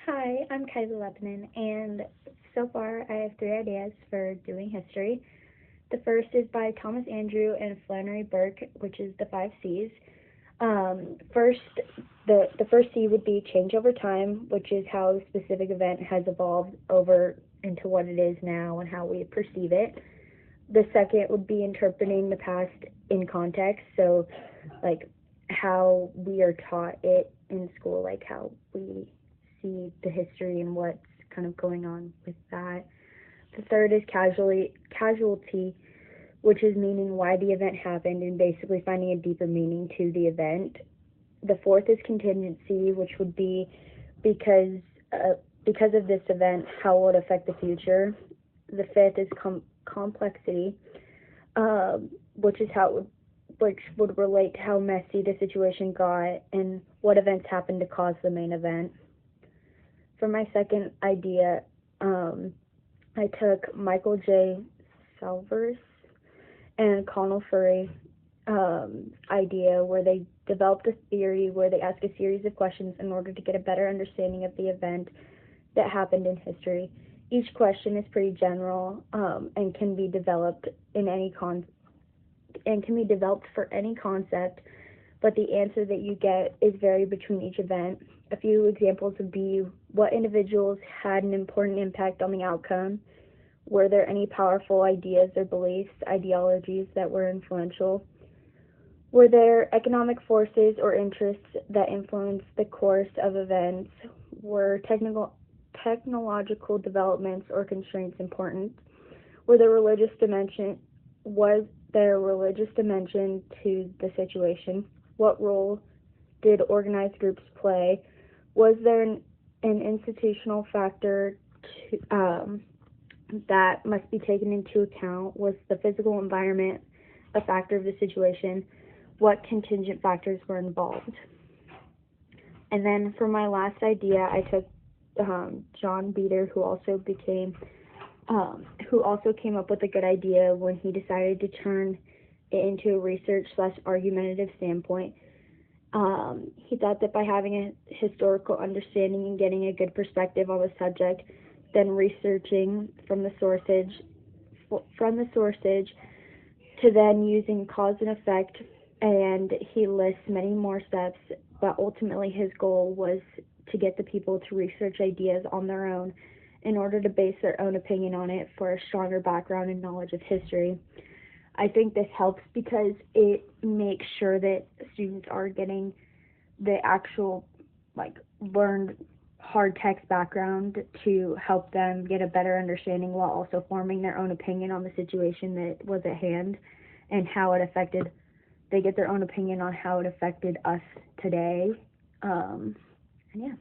Hi, I'm Kylie Lebanon, and so far I have three ideas for doing history. The first is by Thomas Andrew and Flannery Burke, which is the five C's. First, the first C would be change over time, which is how a specific event has evolved over into what it is now and how we perceive it. The second would be interpreting the past in context, so like how we are taught it in school, like how we see the history and what's kind of going on with that. The third is casualty, which is meaning why the event happened and basically finding a deeper meaning to the event. The fourth is contingency, which would be because uh, because of this event, how it would affect the future. The fifth is complexity, which is which would relate to how messy the situation got and what events happened to cause the main event. For my second idea, I took Michael J. Salvers and Connell Furry idea where they developed a theory where they ask a series of questions in order to get a better understanding of the event that happened in history. Each question is pretty general and can be developed in any and can be developed for any concept, but the answer that you get is varied between each event. A few examples would be what individuals had an important impact on the outcome. Were there any powerful ideas or beliefs, ideologies that were influential? Were there economic forces or interests that influenced the course of events? Were technological developments or constraints important? Were there religious dimension was there a religious dimension to the situation? What role did organized groups play? Was there an institutional factor that must be taken into account? Was the physical environment a factor of the situation? What contingent factors were involved? And then for my last idea, I took John Beater, who also came up with a good idea when he decided to turn it into a research slash argumentative standpoint. He thought that by having a historical understanding and getting a good perspective on the subject, then researching from the sourcage to then using cause and effect, and he lists many more steps, but ultimately his goal was to get the people to research ideas on their own in order to base their own opinion on it for a stronger background and knowledge of history. I think this helps because it makes sure that students are getting the actual learned hard text background to help them get a better understanding while also forming their own opinion on the situation that was at hand and how it affected they get their own opinion on how it affected us today. And yeah.